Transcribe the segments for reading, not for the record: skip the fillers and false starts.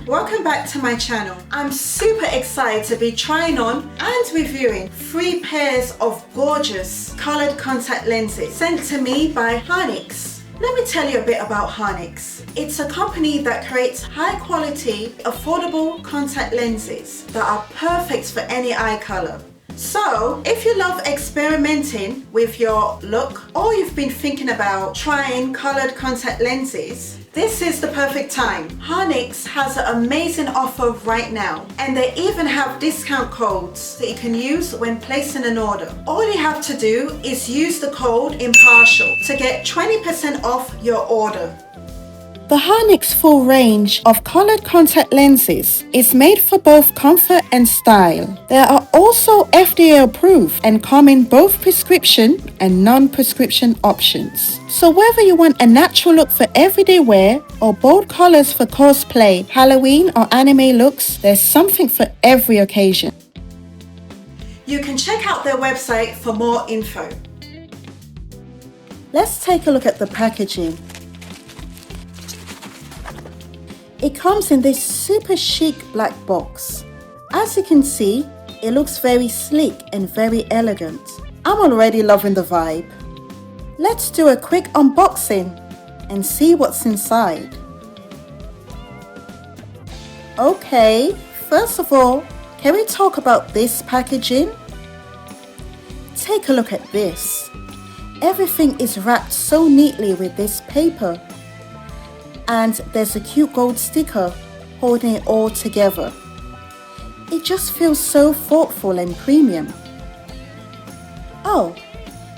welcome back to my channel. I'm super excited to be trying on and reviewing 3 pairs of gorgeous colored contact lenses sent to me by Haniix. Let me tell you a bit about Haniix. It's a company that creates high quality, affordable contact lenses that are perfect for any eye color. So, if you love experimenting with your look or you've been thinking about trying colored contact lenses, this is the perfect time. Haniix has an amazing offer right now, and they even have discount codes that you can use when placing an order. All you have to do is use the code impartial to get 20% off your order. The Haniix full range of colored contact lenses is made for both comfort and style. They are also FDA approved and come in both prescription and non-prescription options. So whether you want a natural look for everyday wear or bold colors for cosplay, Halloween or anime looks, there's something for every occasion. You can check out their website for more info. Let's take a look at the packaging. It comes in this super chic black box. As you can see, it looks very sleek and very elegant. I'm already loving the vibe. Let's do a quick unboxing and see what's inside. Okay, first of all, can we talk about this packaging? Take a look at this. Everything is wrapped so neatly with this paper. And there's a cute gold sticker holding it all together. It just feels so thoughtful and premium. Oh,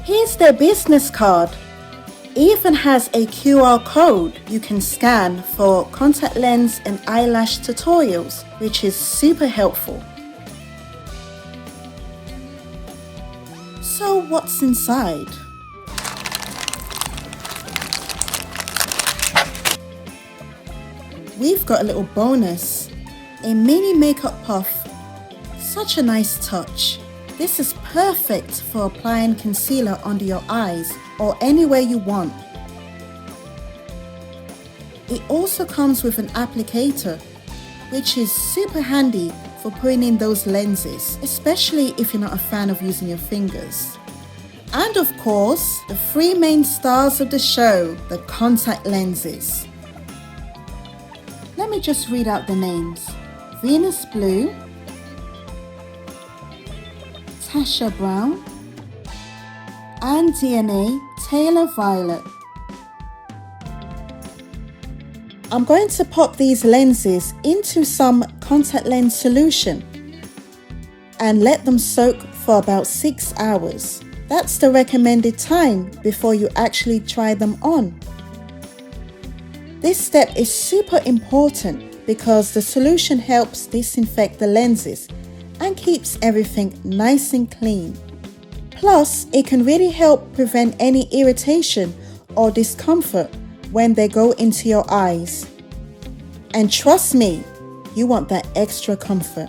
here's their business card. It even has a QR code you can scan for contact lens and eyelash tutorials, which is super helpful. So what's inside? We've got a little bonus, a mini makeup puff. Such a nice touch. This is perfect for applying concealer under your eyes or anywhere you want. It also comes with an applicator, which is super handy for putting in those lenses, especially if you're not a fan of using your fingers. And of course, the 3 main stars of the show, the contact lenses. Let me just read out the names. Venus Blue, Tasha Brown, and DNA Taylor Violet. I'm going to pop these lenses into some contact lens solution and let them soak for about 6 hours. That's the recommended time before you actually try them on. This step is super important because the solution helps disinfect the lenses and keeps everything nice and clean. Plus, it can really help prevent any irritation or discomfort when they go into your eyes. And trust me, you want that extra comfort.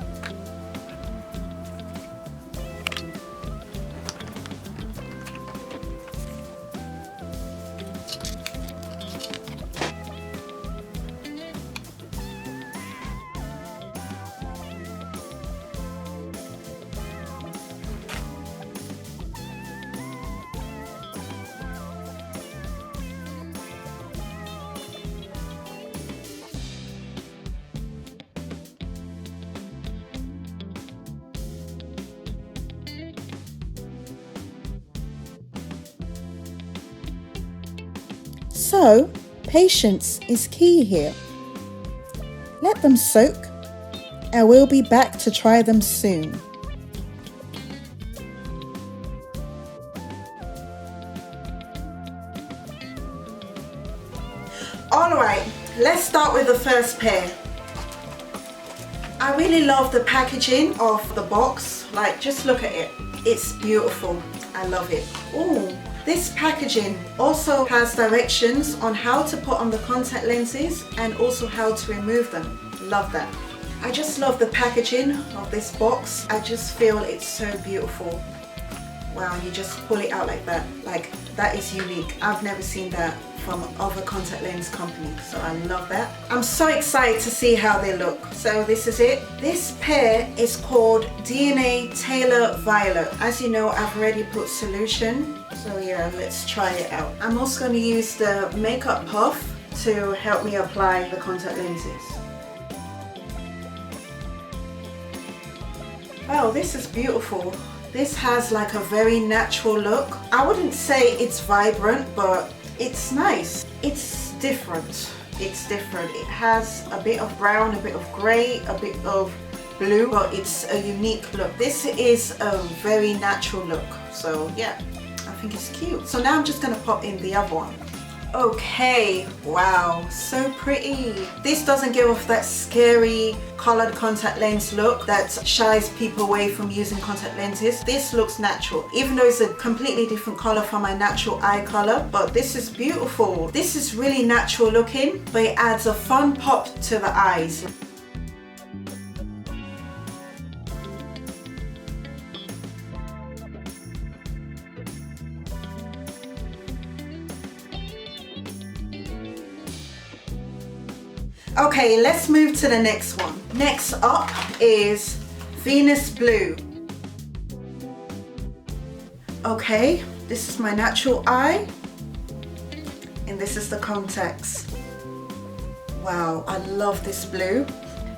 So, patience is key here. Let them soak, and we'll be back to try them soon. Alright, let's start with the first pair. I really love the packaging of the box. Like, just look at it. It's beautiful. I love it. Ooh. This packaging also has directions on how to put on the contact lenses and also how to remove them. Love that. I just love the packaging of this box. I just feel it's so beautiful. Wow, you just pull it out like that. Like, That is unique. I've never seen that from other contact lens companies, so I love that. I'm so excited to see how they look. So this is it. This pair is called DNA Tailor Violet. As you know, I've already put solution, so yeah, let's try it out. I'm also going to use the makeup puff to help me apply the contact lenses. Oh, this is beautiful. This has like a very natural look. I wouldn't say it's vibrant, but it's nice. It's different. It's different. It has a bit of brown, a bit of grey, a bit of blue, but it's a unique look. This is a very natural look. So yeah, I think it's cute. So now I'm just gonna pop in the other one. Okay, wow, so pretty. This doesn't give off that scary colored contact lens look that shies people away from using contact lenses. This looks natural, even though it's a completely different color from my natural eye color, but this is beautiful. This is really natural looking, but it adds a fun pop to the eyes. Okay, let's move to the next one. Next up is Venus Blue. Okay, this is my natural eye, and this is the contacts. Wow, I love this blue.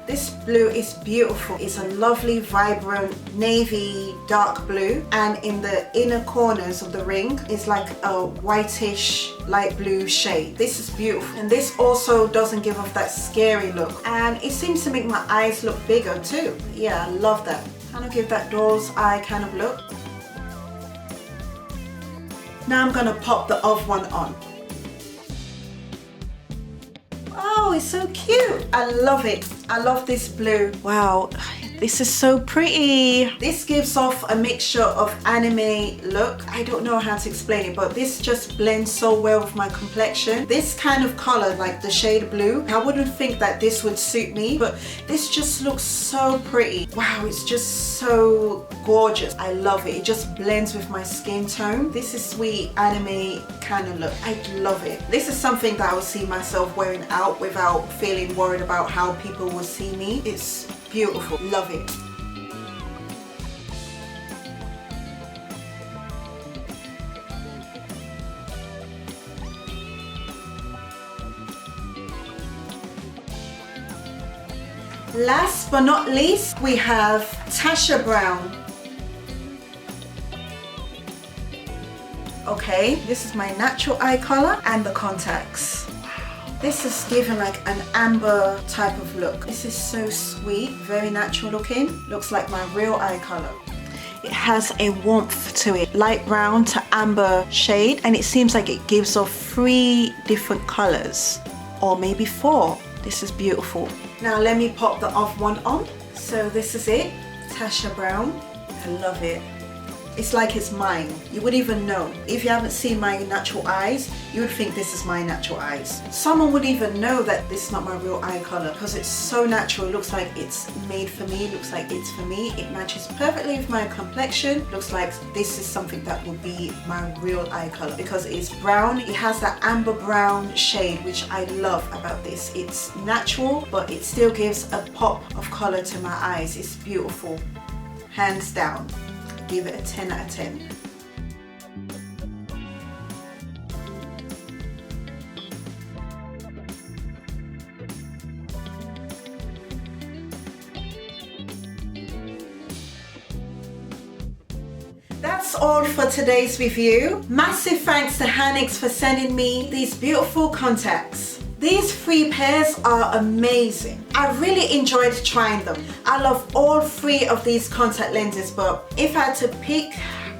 This blue is beautiful. It's a lovely, vibrant, navy, dark blue, and in the inner corners of the ring is like a whitish, light blue shade. This is beautiful, and this also doesn't give off that scary look, and it seems to make my eyes look bigger too. Yeah, I love that. Kind of give that doll's eye kind of look. Now I'm gonna pop the other one on. Oh, it's so cute. I love it. I love this blue. Wow, this is so pretty. This gives off a mixture of anime look. I don't know how to explain it, but this just blends so well with my complexion. This kind of color, like the shade blue, I wouldn't think that this would suit me, but this just looks so pretty. Wow, it's just so gorgeous. I love it. It just blends with my skin tone. This is sweet anime kind of look. I love it. This is something that I would see myself wearing out without feeling worried about how people will see me. It's beautiful. Love it. Last but not least, we have Tasha Brown. Okay, this is my natural eye color and the contacts. This is given like an amber type of look. This is so sweet, very natural looking. Looks like my real eye color. It has a warmth to it, light brown to amber shade, and it seems like it gives off 3 different colors, or maybe 4. This is beautiful. Now let me pop the other one on. So this is it, Tasha Brown. I love it. It's like it's mine. You wouldn't even know. If you haven't seen my natural eyes, you would think this is my natural eyes. Someone would even know that this is not my real eye color because it's so natural. It looks like it's made for me. It looks like it's for me. It matches perfectly with my complexion. Looks like this is something that would be my real eye color because it's brown. It has that amber brown shade, which I love about this. It's natural, but it still gives a pop of color to my eyes. It's beautiful. Hands down. Give it a 10 out of 10. That's all for today's review. Massive thanks to Haniix for sending me these beautiful contacts. These 3 pairs are amazing. I really enjoyed trying them. I love all 3 of these contact lenses, but if I had to pick,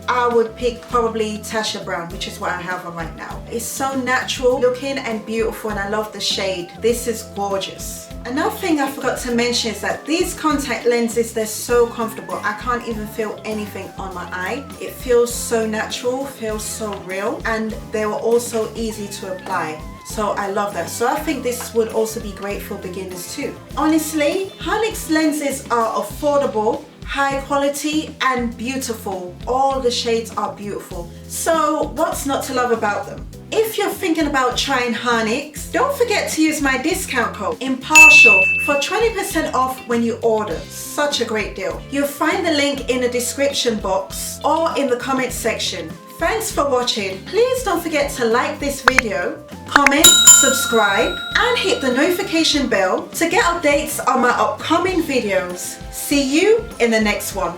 I would pick probably Tasha Brown, which is what I have on right now. It's so natural looking and beautiful, and I love the shade. This is gorgeous. Another thing I forgot to mention is that these contact lenses, they're so comfortable. I can't even feel anything on my eye. It feels so natural, feels so real, and they were also easy to apply. So I love that. So I think this would also be great for beginners too. Honestly, Haniix lenses are affordable, high quality and beautiful. All the shades are beautiful. So what's not to love about them? If you're thinking about trying Haniix, don't forget to use my discount code Impartial for 20% off when you order. Such a great deal. You'll find the link in the description box or in the comment section. Thanks for watching. Please don't forget to like this video, comment, subscribe, and hit the notification bell to get updates on my upcoming videos. See you in the next one.